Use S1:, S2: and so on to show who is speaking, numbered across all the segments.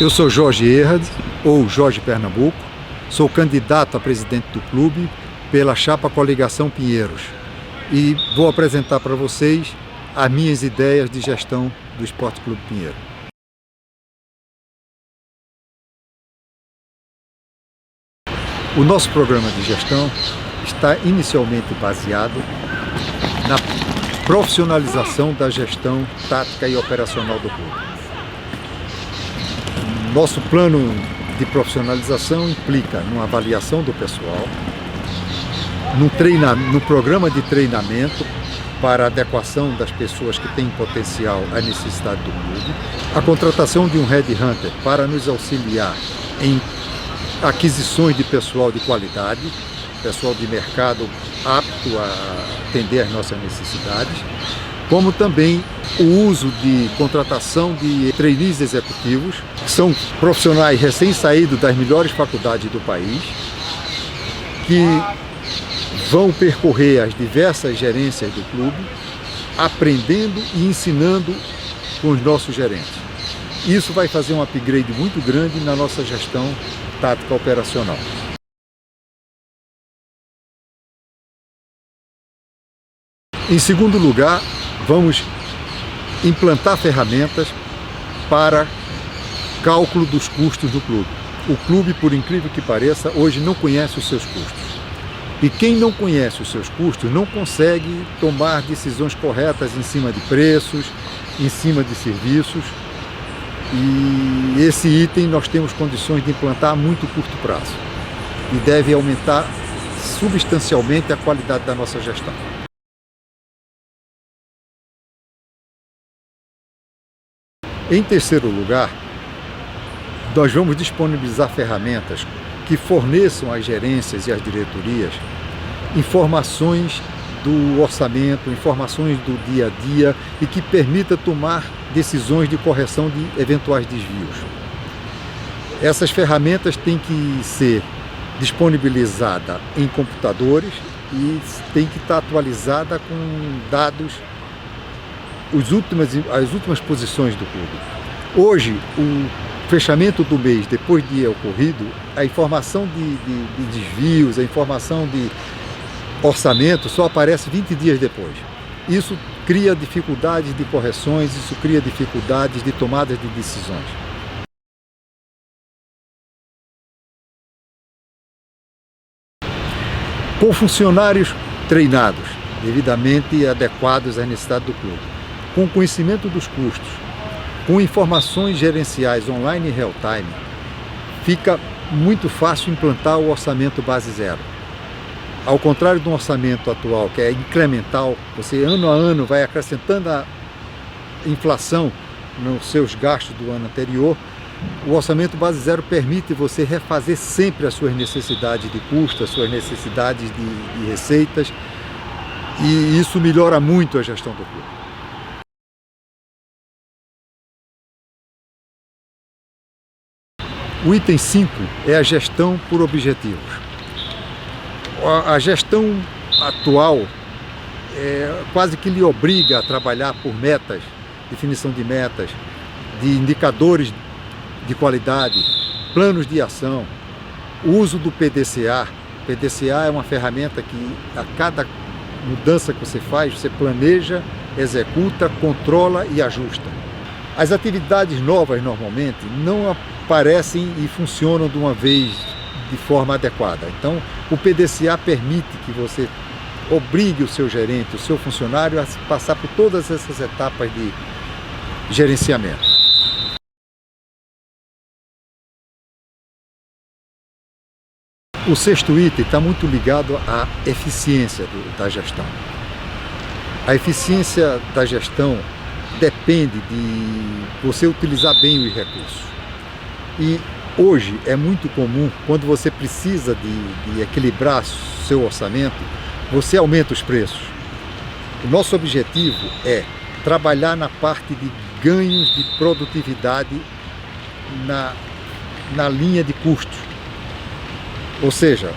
S1: Eu sou Jorge Erhard, ou Jorge Pernambuco, sou candidato a presidente do clube pela chapa Coligação Pinheiros e vou apresentar para vocês as minhas ideias de gestão do Esporte Clube Pinheiro. O nosso programa de gestão está inicialmente baseado na profissionalização da gestão tática e operacional do clube. Nosso plano de profissionalização implica numa avaliação do pessoal, no programa de treinamento para a adequação das pessoas que têm potencial à necessidade do clube, a contratação de um headhunter para nos auxiliar em aquisições de pessoal de qualidade, pessoal de mercado apto a atender às nossas necessidades, como também o uso de contratação de trainees executivos, que são profissionais recém-saídos das melhores faculdades do país, que vão percorrer as diversas gerências do clube, aprendendo e ensinando com os nossos gerentes. Isso vai fazer um upgrade muito grande na nossa gestão tática operacional. Em segundo lugar, vamos implantar ferramentas para cálculo dos custos do clube. O clube, por incrível que pareça, hoje não conhece os seus custos. E quem não conhece os seus custos não consegue tomar decisões corretas em cima de preços, em cima de serviços. E esse item nós temos condições de implantar a muito curto prazo. E deve aumentar substancialmente a qualidade da nossa gestão. Em terceiro lugar, nós vamos disponibilizar ferramentas que forneçam às gerências e às diretorias informações do orçamento, informações do dia a dia e que permita tomar decisões de correção de eventuais desvios. Essas ferramentas têm que ser disponibilizadas em computadores e têm que estar atualizada com dados, as últimas posições do clube. Hoje, o fechamento do mês, depois de ocorrido, a informação de desvios, a informação de orçamento só aparece 20 dias depois. Isso cria dificuldades de correções, isso cria dificuldades de tomadas de decisões. Com funcionários treinados, devidamente adequados às necessidades do clube, com conhecimento dos custos, com informações gerenciais online e real-time, fica muito fácil implantar o orçamento base zero. Ao contrário do orçamento atual, que é incremental, você ano a ano vai acrescentando a inflação nos seus gastos do ano anterior, o orçamento base zero permite você refazer sempre as suas necessidades de custo, as suas necessidades de receitas, e isso melhora muito a gestão do clube. O item 5 é a gestão por objetivos. A gestão atual quase que lhe obriga a trabalhar por metas, definição de metas, de indicadores de qualidade, planos de ação, o uso do PDCA. O PDCA é uma ferramenta que a cada mudança que você faz, você planeja, executa, controla e ajusta. As atividades novas normalmente não aparecem e funcionam de uma vez de forma adequada. Então, o PDCA permite que você obrigue o seu gerente, o seu funcionário a passar por todas essas etapas de gerenciamento. O sexto item está muito ligado à eficiência da gestão. A eficiência da gestão depende de você utilizar bem os recursos. E hoje é muito comum, quando você precisa de equilibrar seu orçamento, você aumenta os preços. O nosso objetivo é trabalhar na parte de ganhos de produtividade na linha de custos. Ou seja,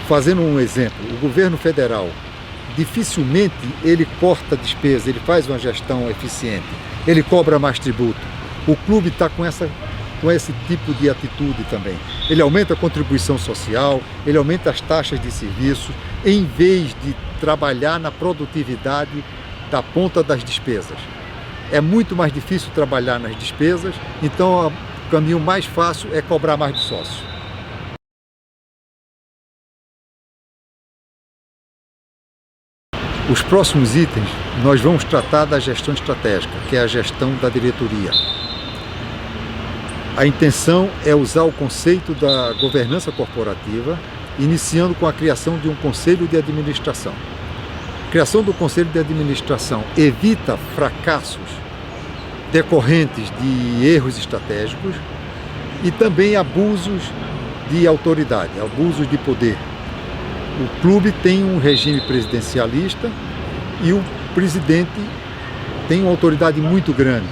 S1: fazendo um exemplo, o governo federal dificilmente ele corta despesa, ele faz uma gestão eficiente, ele cobra mais tributo. O clube está com essa com esse tipo de atitude também. Ele aumenta a contribuição social, ele aumenta as taxas de serviço, em vez de trabalhar na produtividade da ponta das despesas. É muito mais difícil trabalhar nas despesas, então o caminho mais fácil é cobrar mais do sócio. Os próximos itens, nós vamos tratar da gestão estratégica, que é a gestão da diretoria. A intenção é usar o conceito da governança corporativa, iniciando com a criação de um conselho de administração. A criação do conselho de administração evita fracassos decorrentes de erros estratégicos e também abusos de autoridade, abusos de poder. O clube tem um regime presidencialista e o presidente tem uma autoridade muito grande.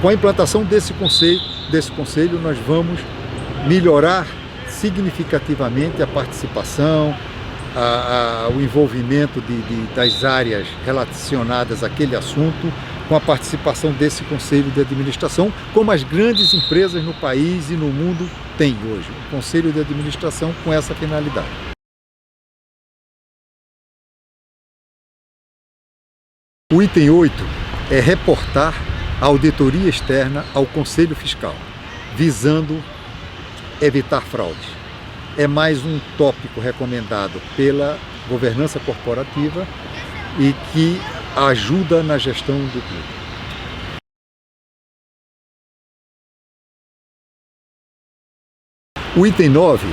S1: Com a implantação desse conselho, nós vamos melhorar significativamente a participação, o envolvimento das áreas relacionadas àquele assunto, com a participação desse conselho de administração, como as grandes empresas no país e no mundo têm hoje, o conselho de administração com essa finalidade. O item 8 é reportar a auditoria externa ao Conselho Fiscal, visando evitar fraudes. É mais um tópico recomendado pela governança corporativa e que ajuda na gestão do clube. O item 9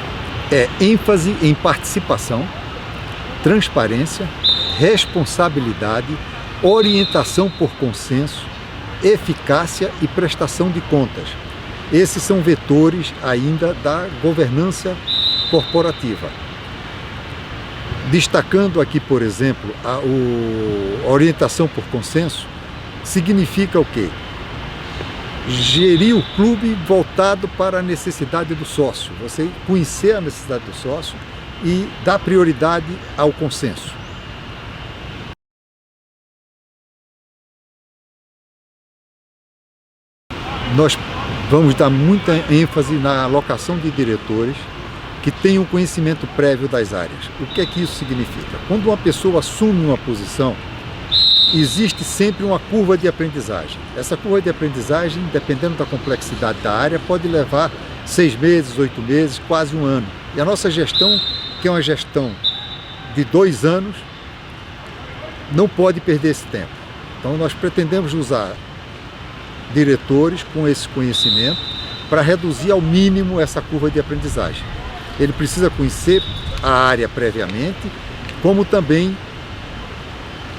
S1: é ênfase em participação, transparência, responsabilidade, orientação por consenso, eficácia e prestação de contas. Esses são vetores ainda da governança corporativa. Destacando aqui, por exemplo, a orientação por consenso, significa o quê? Gerir o clube voltado para a necessidade do sócio. Você conhecer a necessidade do sócio e dar prioridade ao consenso. Nós vamos dar muita ênfase na alocação de diretores que tenham conhecimento prévio das áreas. O que é que isso significa? Quando uma pessoa assume uma posição, existe sempre uma curva de aprendizagem. Essa curva de aprendizagem, dependendo da complexidade da área, pode levar 6 meses, 8 meses, quase um ano. E a nossa gestão, que é uma gestão de 2 anos, não pode perder esse tempo. Então nós pretendemos usar diretores com esse conhecimento para reduzir ao mínimo essa curva de aprendizagem. Ele precisa conhecer a área previamente, como também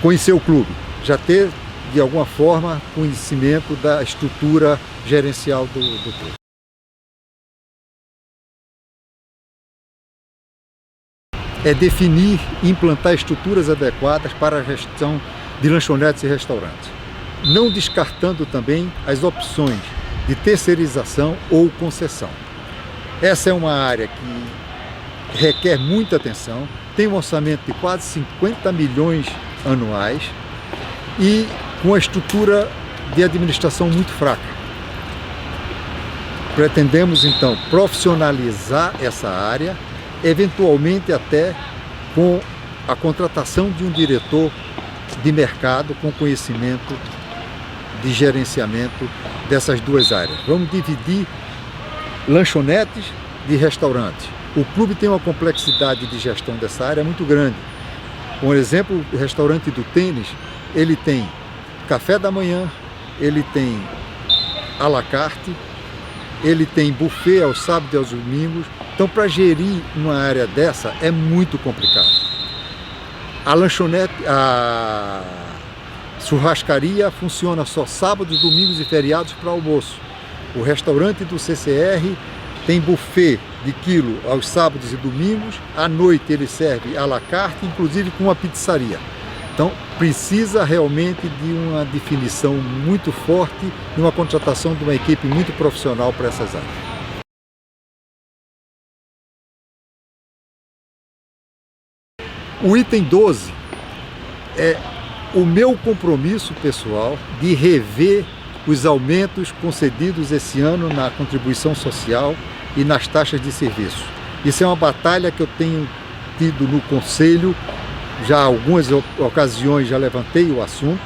S1: conhecer o clube, já ter de alguma forma conhecimento da estrutura gerencial do clube. É definir e implantar estruturas adequadas para a gestão de lanchonetes e restaurantes, não descartando também as opções de terceirização ou concessão. Essa é uma área que requer muita atenção, tem um orçamento de quase 50 milhões anuais e com uma estrutura de administração muito fraca. Pretendemos então profissionalizar essa área, eventualmente até com a contratação de um diretor de mercado com conhecimento de gerenciamento dessas duas áreas. Vamos dividir lanchonetes de restaurantes. O clube tem uma complexidade de gestão dessa área muito grande. Por exemplo, o restaurante do Tênis, ele tem café da manhã, ele tem à la carte, ele tem buffet aos sábados e aos domingos. Então, para gerir uma área dessa é muito complicado. A lanchonete, a churrascaria funciona só sábados, domingos e feriados para almoço. O restaurante do CCR tem buffet de quilo aos sábados e domingos. À noite ele serve à la carte, inclusive com uma pizzaria. Então precisa realmente de uma definição muito forte e uma contratação de uma equipe muito profissional para essas áreas. O item 12 é o meu compromisso pessoal de rever os aumentos concedidos esse ano na contribuição social e nas taxas de serviço. Isso é uma batalha que eu tenho tido no Conselho, já algumas ocasiões já levantei o assunto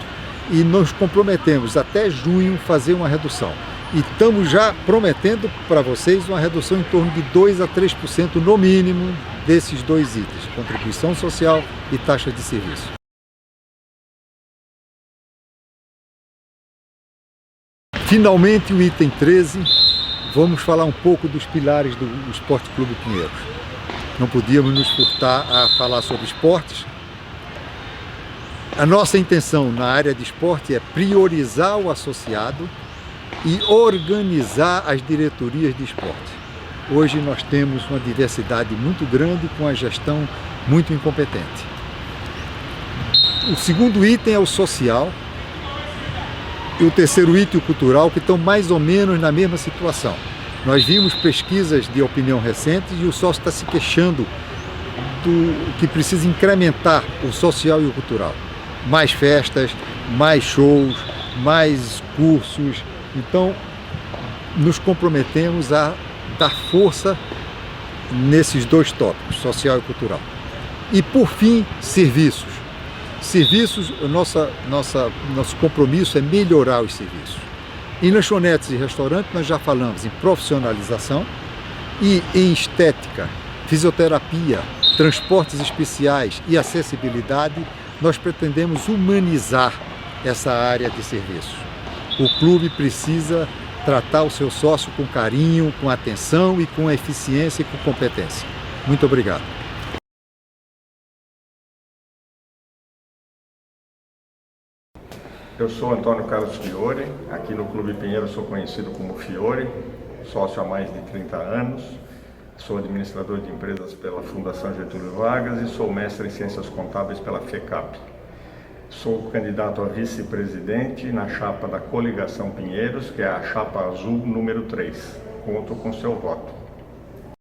S1: e nos comprometemos até junho fazer uma redução. E estamos já prometendo para vocês uma redução em torno de 2 a 3% no mínimo desses dois itens, contribuição social e taxa de serviço. Finalmente, o item 13, vamos falar um pouco dos pilares do Esporte Clube Pinheiros. Não podíamos nos furtar a falar sobre esportes. A nossa intenção na área de esporte é priorizar o associado e organizar as diretorias de esporte. Hoje nós temos uma diversidade muito grande com a gestão muito incompetente. O segundo item é o social e o terceiro item, o cultural, que estão mais ou menos na mesma situação. Nós vimos pesquisas de opinião recentes e o sócio está se queixando do que precisa incrementar o social e o cultural. Mais festas, mais shows, mais cursos. Então, nos comprometemos a dar força nesses dois tópicos, social e cultural. E, por fim, serviços. Serviços, nosso compromisso é melhorar os serviços. Em lanchonetes e restaurantes, nós já falamos em profissionalização e em estética, fisioterapia, transportes especiais e acessibilidade, nós pretendemos humanizar essa área de serviços. O clube precisa tratar o seu sócio com carinho, com atenção e com eficiência e com competência. Muito obrigado.
S2: Eu sou Antônio Carlos Fiore, aqui no Clube Pinheiro sou conhecido como Fiore, sócio há mais de 30 anos, sou administrador de empresas pela Fundação Getúlio Vargas e sou mestre em Ciências Contábeis pela FECAP. Sou candidato a vice-presidente na chapa da Coligação Pinheiros, que é a chapa azul número 3. Conto com seu voto.